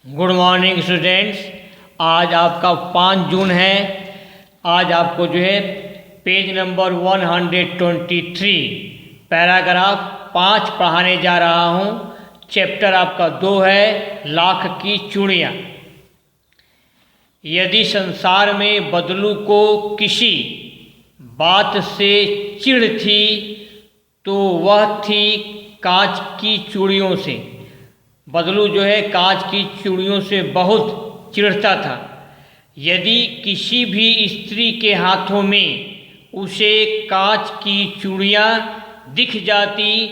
Good morning students. आज आपका 5 जून है। आज आपको जो है पेज नंबर 123 पैराग्राफ 5 पढ़ाने जा रहा हूँ। चैप्टर आपका 2 है, लाख की चूड़ियाँ। यदि संसार में बदलू को किसी बात से चिढ़ थी तो वह थी कांच की चूड़ियों से। बदलू जो है कांच की चूड़ियों से बहुत चिढ़ता था। यदि किसी भी स्त्री के हाथों में उसे कांच की चूड़ियाँ दिख जाती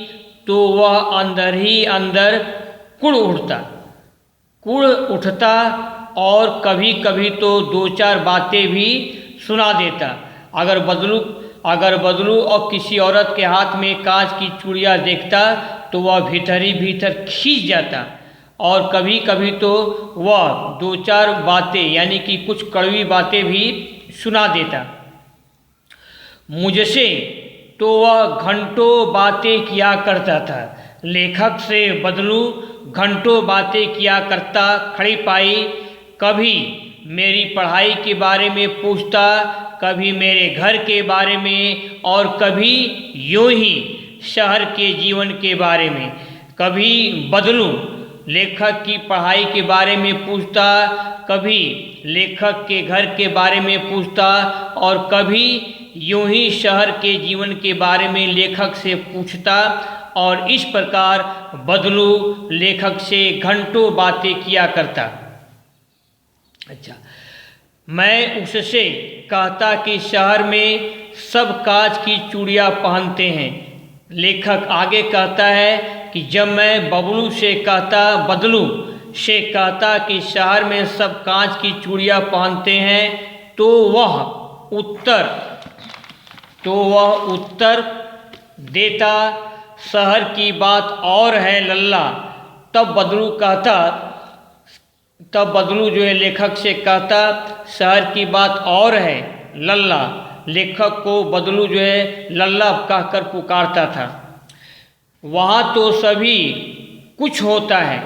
तो वह अंदर ही अंदर कुड़ उठता और कभी कभी तो 2-4 बातें भी सुना देता। अगर बदलू और किसी औरत के हाथ में कांच की चूड़ियाँ देखता तो वह भीतर ही भीतर खींच जाता और कभी कभी तो वह 2-4 बातें यानी कि कुछ कड़वी बातें भी सुना देता। मुझसे तो वह घंटों बातें किया करता था। लेखक से बदलू घंटों बातें किया करता। खड़ी पाई कभी मेरी पढ़ाई के बारे में पूछता, कभी मेरे घर के बारे में और कभी यूं ही शहर के जीवन के बारे में। कभी बदलू लेखक की पढ़ाई के बारे में पूछता, कभी लेखक के घर के बारे में पूछता और कभी यूं ही शहर के जीवन के बारे में लेखक से पूछता। और इस प्रकार बदलू लेखक से घंटों बातें किया करता। अच्छा, मैं उससे कहता कि शहर में सब कांच की चूड़ियाँ पहनते हैं। लेखक आगे कहता है कि जब मैं बदलू से कहता कि शहर में सब कांच की चूड़ियाँ पहनते हैं तो वह उत्तर देता, शहर की बात और है लल्ला। तब बदलू जो है लेखक से कहता शहर की बात और है लल्ला। लेखक को बदलू जो है लल्ला कहकर पुकारता था। वहाँ तो सभी कुछ होता है।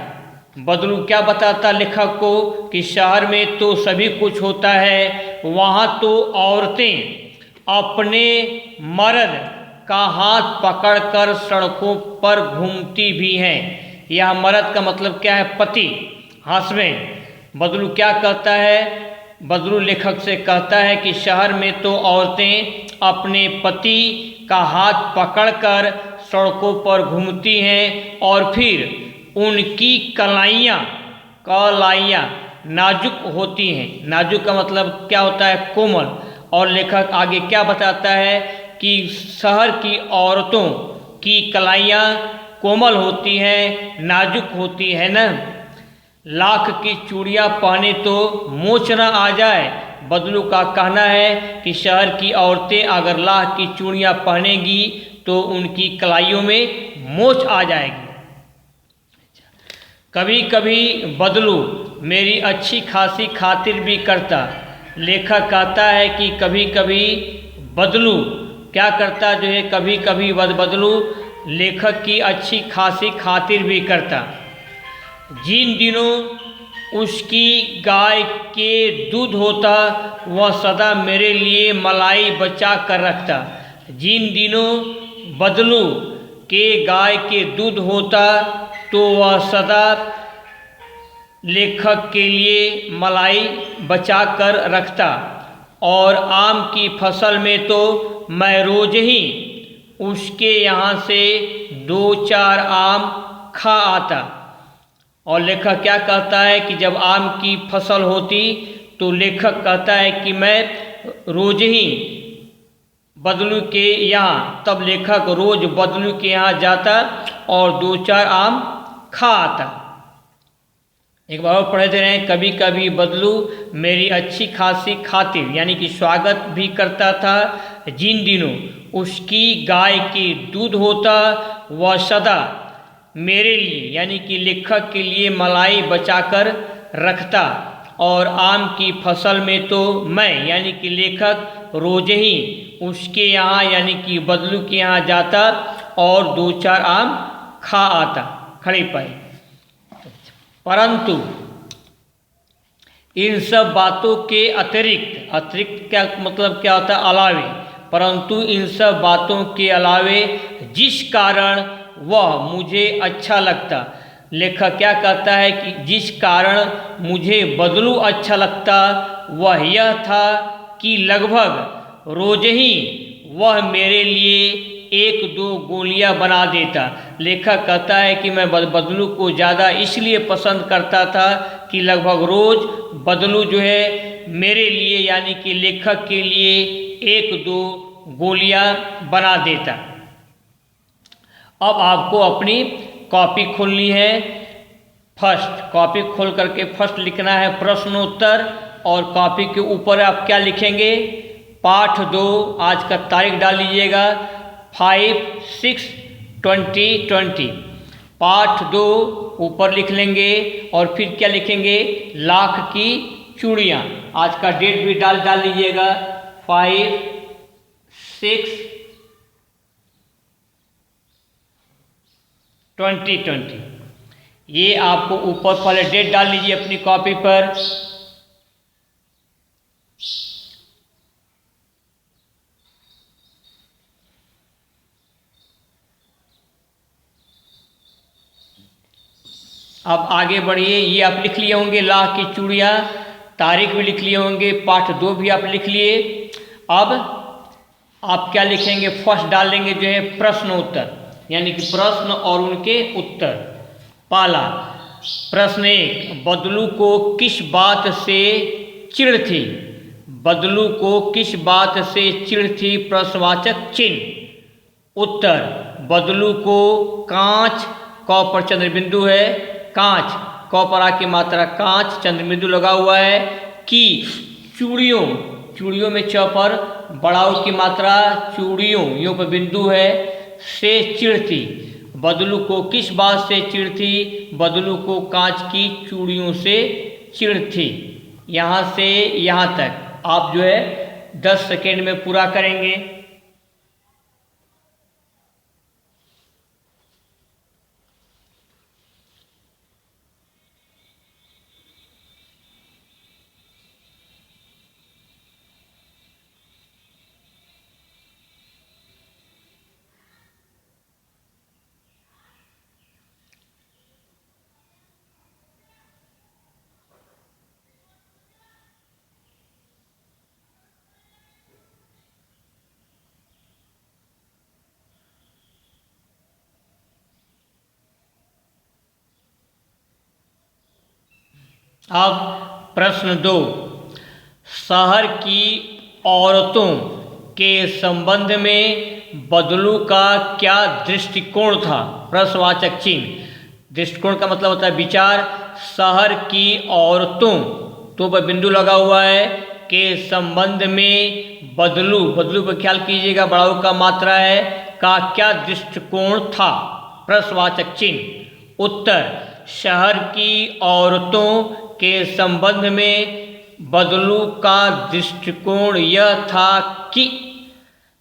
बदलू क्या बताता लेखक को कि शहर में तो सभी कुछ होता है। वहाँ तो औरतें अपने मर्द का हाथ पकड़कर सड़कों पर घूमती भी हैं। यह मर्द का मतलब क्या है? पति, हस्बैंड। बदलू क्या कहता है? बदलू लेखक से कहता है कि शहर में तो औरतें अपने पति का हाथ पकड़कर सड़कों पर घूमती हैं और फिर उनकी कलाइयाँ नाजुक होती हैं। नाजुक का मतलब क्या होता है? कोमल। और लेखक आगे क्या बताता है कि शहर की औरतों की कलाइयाँ कोमल होती हैं, नाजुक होती है ना। लाख की चूड़ियाँ पहने तो मोच न आ जाए। बदलू का कहना है कि शहर की औरतें अगर लाख की चूड़ियाँ पहनेगी तो उनकी कलाइयों में मोच आ जाएगी। कभी कभी बदलू मेरी अच्छी खासी खातिर भी करता। लेखक कहता है कि कभी कभी बदलू क्या करता जो है, कभी कभी बदलू लेखक की अच्छी खासी खातिर भी करता। जिन दिनों उसकी गाय के दूध होता वह सदा मेरे लिए मलाई बचा कर रखता। जिन दिनों बदलू के गाय के दूध होता तो वह सदा लेखक के लिए मलाई बचा कर रखता। और आम की फसल में तो मैं रोज ही उसके यहाँ से 2-4 आम खा आता। और लेखक क्या कहता है कि जब आम की फसल होती तो लेखक कहता है कि मैं रोज ही बदलू के यहाँ, तब लेखक रोज बदलू के यहाँ जाता और 2-4 आम खा आता। एक बार और पढ़े दे रहे हैं। कभी कभी बदलू मेरी अच्छी खासी खातिर यानी कि स्वागत भी करता था। जिन दिनों उसकी गाय के दूध होता वह सदा मेरे लिए यानी कि लेखक के लिए मलाई बचाकर रखता। और आम की फसल में तो मैं यानी कि लेखक रोज ही उसके यहाँ यानी कि बदलू के यहाँ जाता और 2-4 आम खा आता। खड़ी पाई। परंतु इन सब बातों के अतिरिक्त, अतिरिक्त क्या मतलब क्या होता है? अलावे। परंतु इन सब बातों के अलावे जिस कारण वह मुझे अच्छा लगता, लेखक क्या कहता है कि जिस कारण मुझे बदलू अच्छा लगता वह यह था कि लगभग रोज ही वह मेरे लिए एक दो गोलियां बना देता। लेखक कहता है कि मैं बदलू को ज़्यादा इसलिए पसंद करता था कि लगभग रोज़ बदलू जो है मेरे लिए यानी कि लेखक के लिए एक दो गोलियां बना देता। अब आपको अपनी कॉपी खोलनी है। फर्स्ट कॉपी खोल करके फर्स्ट लिखना है प्रश्नोत्तर, और कॉपी के ऊपर आप क्या लिखेंगे? पाठ 2, आज का तारीख डाल लीजिएगा 5/6/2020। पाठ 2 ऊपर लिख लेंगे और फिर क्या लिखेंगे? लाख की चूड़ियाँ। आज का डेट भी डाल लीजिएगा 5/6/2020। ये आपको ऊपर पहले डेट डाल लीजिए अपनी कॉपी पर। अब आगे बढ़िए। ये आप लिख लिए होंगे लाख की चूड़ियाँ, तारीख भी लिख लिए होंगे, पाठ 2 भी आप लिख लिए। अब आप क्या लिखेंगे? फर्स्ट डाल देंगे जो है प्रश्नोत्तर, यानी कि प्रश्न और उनके उत्तर। पहला प्रश्न 1, बदलू को किस बात से चिढ़ थी? बदलू को किस बात से चिढ़ थी? प्रश्नवाचक चिन्ह। उत्तर, बदलू को कांच, क पर चंद्र बिंदु है, कांच, क पर आ की मात्रा कांच, चंद्र बिंदु लगा हुआ है, की चूड़ियों, चूड़ियों में च पर बड़ाऊ की मात्रा, चूड़ियों यों पर बिंदु है, से चिढ़ थी। बदलू को किस बात से चिढ़ थी? बदलू को कांच की चूड़ियों से चिढ़ थी। यहाँ से यहाँ तक आप जो है 10 सेकेंड में पूरा करेंगे। अब प्रश्न 2, शहर की औरतों के संबंध में बदलू का क्या दृष्टिकोण था? प्रश्नवाचक चिन्ह। दृष्टिकोण का मतलब होता है विचार। शहर की औरतों, तो पर बिंदु लगा हुआ है, के संबंध में बदलू, बदलू पर ख्याल कीजिएगा, बड़ाऊ का मात्रा है, का क्या दृष्टिकोण था? प्रश्नवाचक चिन्ह। उत्तर, शहर की औरतों के संबंध में बदलू का दृष्टिकोण यह था कि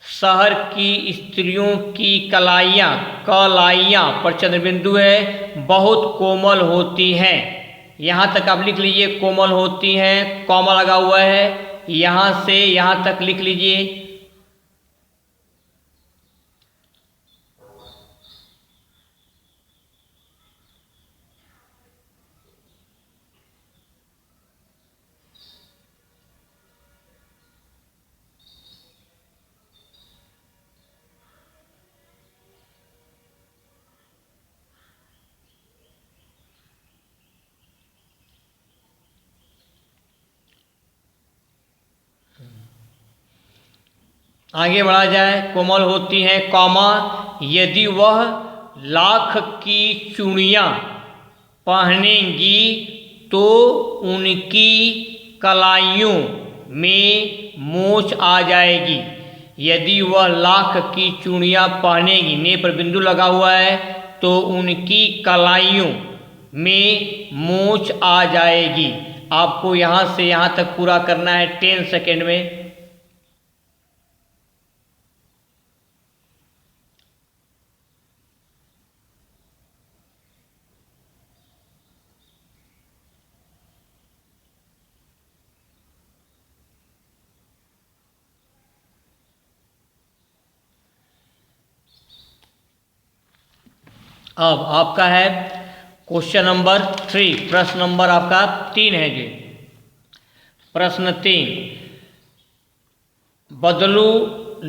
शहर की स्त्रियों की कलाइयाँ, कलाइयाँ पर चंद्रबिंदु है, बहुत कोमल होती हैं। यहाँ तक आप लिख लीजिए, कोमल होती हैं, कॉमा लगा हुआ है, यहाँ से यहाँ तक लिख लीजिए। आगे बढ़ा जाए। कोमल होती हैं, कॉमा, यदि वह लाख की चूड़ियाँ पहनेंगी तो उनकी कलाइयों में मोच आ जाएगी। यदि वह लाख की चूड़ियाँ पहनेगी, ने पर बिंदु लगा हुआ है, तो उनकी कलाइयों में मोच आ जाएगी। आपको यहाँ से यहाँ तक पूरा करना है 10 सेकेंड में। अब आपका है क्वेश्चन नंबर 3, प्रश्न नंबर आपका 3 है जी। प्रश्न 3, बदलू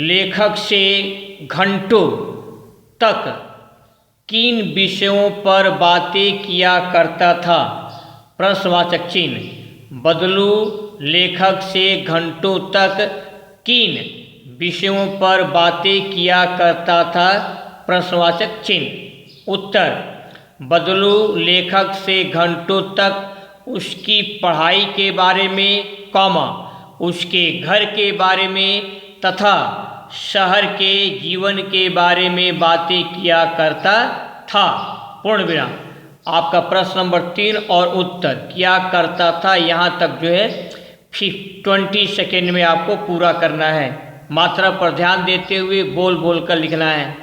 लेखक से घंटों तक किन विषयों पर बातें किया करता था? प्रश्नवाचक चिन्ह। बदलू लेखक से घंटों तक किन विषयों पर बातें किया करता था? प्रश्नवाचक चिन्ह। उत्तर, बदलू लेखक से घंटों तक उसकी पढ़ाई के बारे में, कॉमा, उसके घर के बारे में तथा शहर के जीवन के बारे में बातें किया करता था। पूर्ण विराम। आपका प्रश्न नंबर 3 और उत्तर किया करता था, यहाँ तक जो है 20 सेकेंड में आपको पूरा करना है। मात्रा पर ध्यान देते हुए बोल बोल कर लिखना है।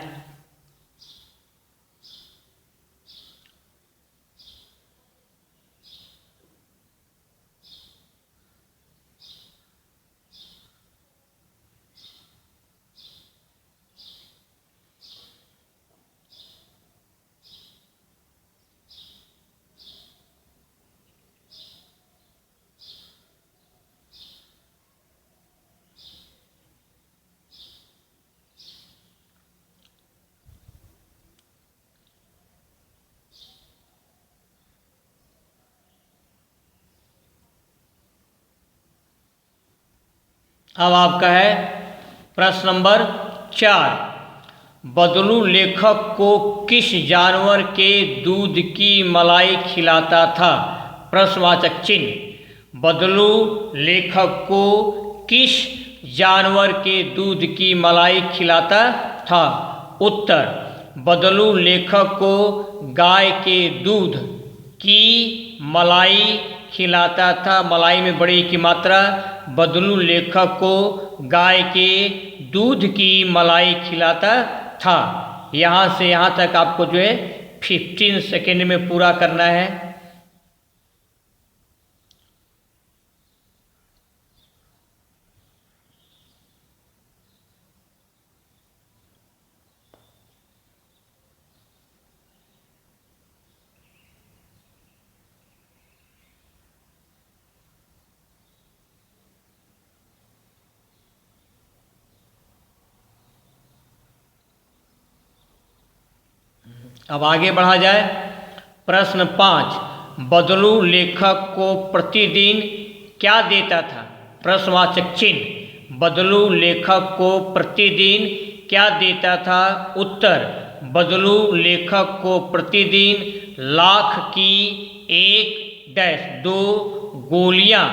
अब आपका है प्रश्न नंबर 4, बदलू लेखक को किस जानवर के दूध की मलाई खिलाता था? प्रश्नवाचक चिन्ह। बदलू लेखक को किस जानवर के दूध की मलाई खिलाता था? उत्तर, बदलू लेखक को गाय के दूध की मलाई खिलाता था। मलाई में बड़ी की मात्रा। बदलू लेखक को गाय के दूध की मलाई खिलाता था। यहाँ से यहाँ तक आपको जो है 15 सेकेंड में पूरा करना है। अब आगे बढ़ा जाए। प्रश्न 5, बदलू लेखक को प्रतिदिन क्या देता था? प्रश्नवाचक चिन्ह। बदलू लेखक को प्रतिदिन क्या देता था? उत्तर, बदलू लेखक को प्रतिदिन लाख की 1-2 गोलियां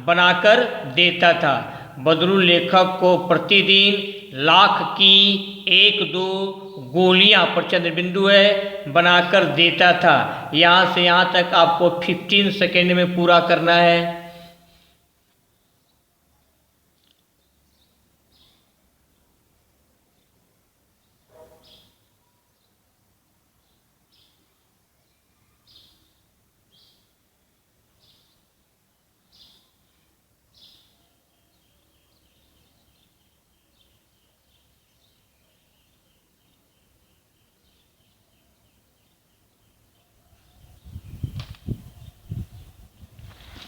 बनाकर देता था। बदलू लेखक को प्रतिदिन लाख की 1-2 गोलियां पर चंद्र बिंदु है बनाकर देता था। यहाँ से यहाँ तक आपको 15 सेकेंड में पूरा करना है।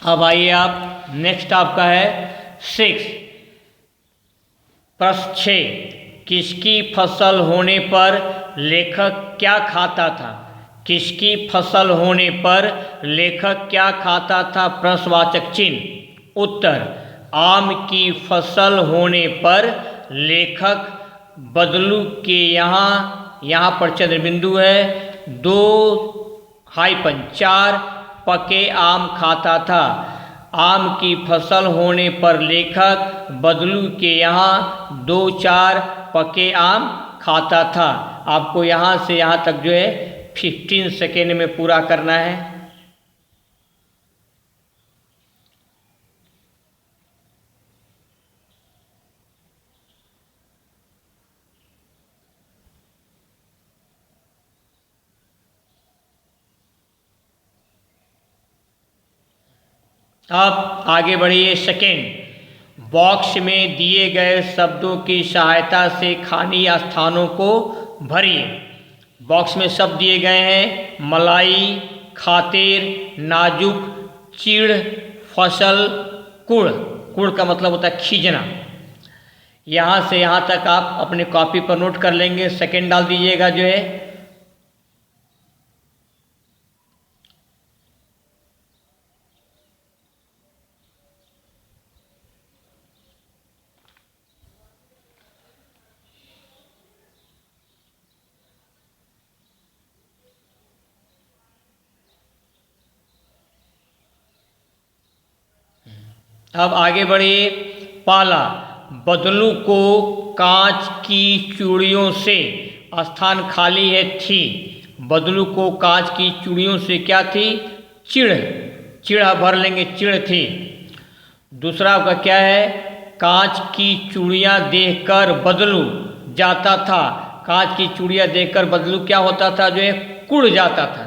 अब आइए आप नेक्स्ट आपका है 6, प्रश्न 6, किसकी फसल होने पर लेखक क्या खाता था? किसकी फसल होने पर लेखक क्या खाता था? प्रश्नवाचक चिन्ह। उत्तर, आम की फसल होने पर लेखक बदलू के यहाँ पर चंद्र बिंदु है 2-4 पके आम खाता था। आम की फसल होने पर लेखक बदलू के यहाँ 2-4 पके आम खाता था। आपको यहाँ से यहाँ तक जो है 15 सेकेंड में पूरा करना है। अब आगे बढ़िए। सेकेंड, बॉक्स में दिए गए शब्दों की सहायता से खाली स्थानों को भरिए। बॉक्स में शब्द दिए गए हैं मलाई, खातिर, नाजुक, चिड़, फसल, कुड़। कुड़ का मतलब होता है खींचना। यहाँ से यहाँ तक आप अपने कॉपी पर नोट कर लेंगे। सेकंड डाल दीजिएगा जो है अब आगे बढ़िए। पाला, बदलू को कांच की चूड़ियों से, स्थान खाली है थी। बदलू को कांच की चूड़ियों से क्या थी? चिड़। चिड़ भर लेंगे, चिड़ थी। दूसरा आपका क्या है? कांच की चूड़ियाँ देखकर बदलू जाता था। कांच की चूड़ियाँ देखकर बदलू क्या होता था? जो है कुड़ जाता था।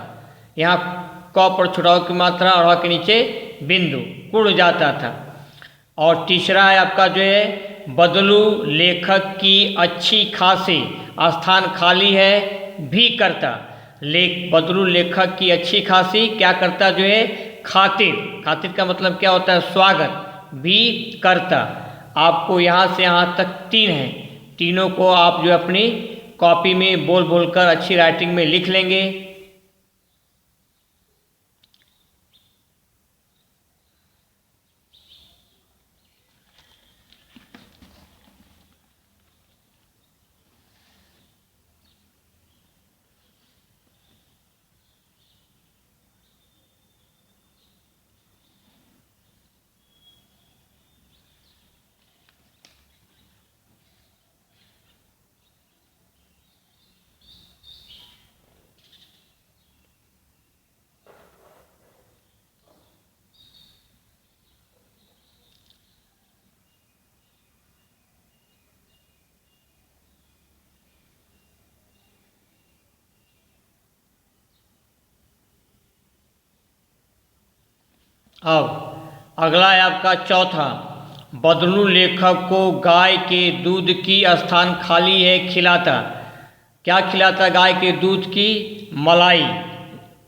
यहाँ क पर छुड़ाव की मात्रा और के नीचे बिंदु, कुड़ जाता था। और तीसरा है आपका जो है बदलू लेखक की अच्छी खासी, स्थान खाली है भी करता। बदलू लेखक की अच्छी खासी क्या करता? जो है खातिर। खातिर का मतलब क्या होता है? स्वागत भी करता। आपको यहाँ से यहाँ तक 3 हैं। तीनों को आप जो अपनी कॉपी में बोल बोलकर अच्छी राइटिंग में लिख लेंगे। अब अगला है आपका चौथा। बदलू लेखक को गाय के दूध की, स्थान खाली है खिलाता। क्या खिलाता? गाय के दूध की मलाई।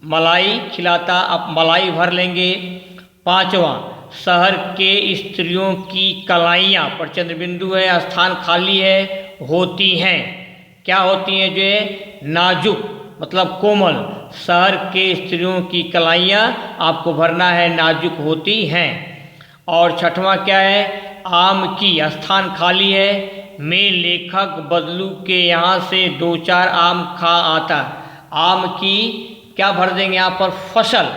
मलाई खिलाता, आप मलाई भर लेंगे। पांचवा, शहर के स्त्रियों की कलाइयाँ, पर चंद्र बिंदु है, स्थान खाली है, होती हैं। क्या होती हैं? जो है नाजुक मतलब कोमल। शहर के स्त्रियों की कलाइयाँ आपको भरना है, नाजुक होती हैं। और छठवां क्या है? आम की, स्थान खाली है, में लेखक बदलू के यहाँ से 2-4 आम खा आता। आम की क्या भर देंगे यहाँ पर? फसल।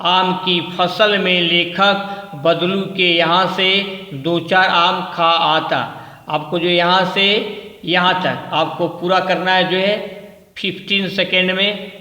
आम की फसल में लेखक बदलू के यहाँ से 2-4 आम खा आता। आपको जो यहाँ से यहाँ तक आपको पूरा करना है जो है 15 सेकेंड में।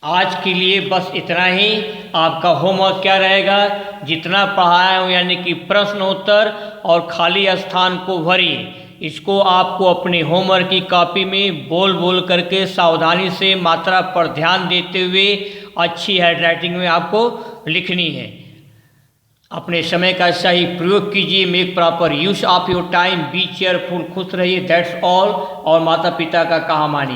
आज के लिए बस इतना ही। आपका होमवर्क क्या रहेगा? जितना पढ़ाया हूँ यानी कि प्रश्न उत्तर और खाली स्थान को भरिए। इसको आपको अपने होमवर्क की कॉपी में बोल बोल करके सावधानी से मात्रा पर ध्यान देते हुए अच्छी हैंडराइटिंग में आपको लिखनी है। अपने समय का सही प्रयोग कीजिए। Make proper use of your time. Be careful. खुश रहिए। That's all. और माता पिता का कहा मानिए।